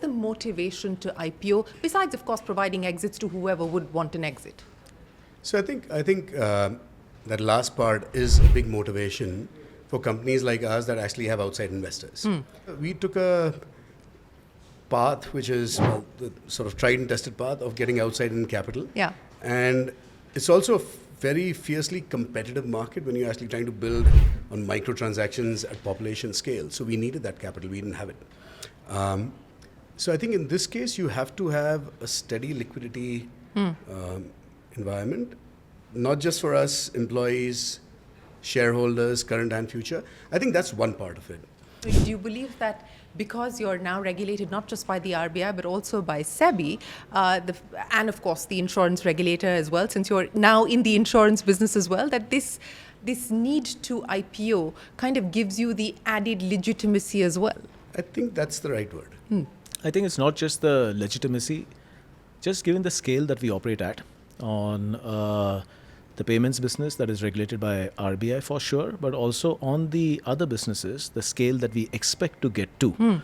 the motivation to IPO, besides, of course, providing exits to whoever would want an exit? So I think that last part is a big motivation for companies like us that actually have outside investors. We took a path which is the sort of tried and tested path of getting outside in capital. Yeah. And it's also a very fiercely competitive market when you're actually trying to build on microtransactions at population scale. So we needed that capital. We didn't have it. So I think in this case, you have to have a steady liquidity environment, not just for us, employees, shareholders, current and future. I think that's one part of it. Do you believe that because you're now regulated not just by the RBI but also by SEBI, and of course the insurance regulator as well, since you're now in the insurance business as well, that this need to IPO kind of gives you the added legitimacy as well? I think that's the right word. I think it's not just the legitimacy, just given the scale that we operate at on the payments business that is regulated by RBI for sure, but also on the other businesses, the scale that we expect to get to.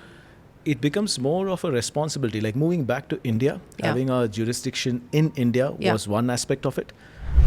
It becomes more of a responsibility, like moving back to India, having a jurisdiction in India was one aspect of it.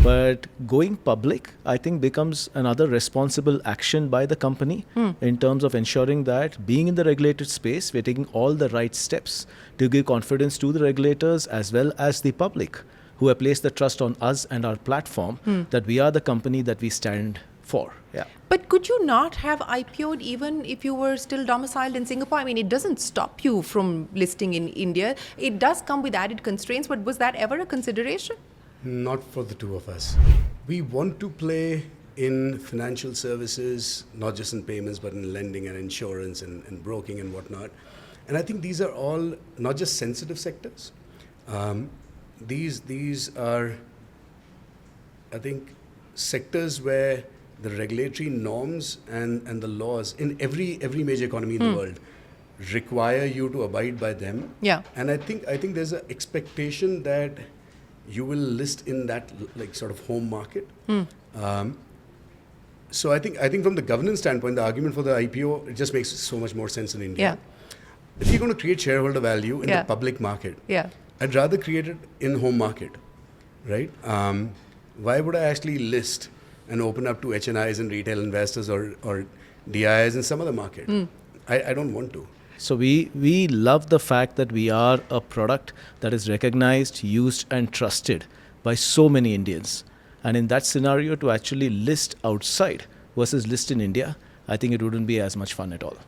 But going public, I think, becomes another responsible action by the company in terms of ensuring that being in the regulated space, we're taking all the right steps to give confidence to the regulators as well as the public who have placed the trust on us and our platform that we are the company that we stand for. Yeah. But could you not have IPO'd even if you were still domiciled in Singapore? I mean, it doesn't stop you from listing in India. It does come with added constraints, but was that ever a consideration? Not for the two of us. We want to play in financial services, not just in payments, but in lending and insurance and broking and whatnot. And I think these are all not just sensitive sectors. These are, I think, sectors where the regulatory norms and the laws in every major economy in the world require you to abide by them. Yeah. And I think there's an expectation that you will list in that like sort of home market. So I think from the governance standpoint, the argument for the IPO, it just makes so much more sense in India. If you're going to create shareholder value in the public market, I'd rather create it in home market, right? Why would I actually list and open up to HNIs and retail investors or DIIs in some other market? I don't want to. So we love the fact that we are a product that is recognized, used and trusted by so many Indians. And in that scenario, to actually list outside versus list in India, I think it wouldn't be as much fun at all.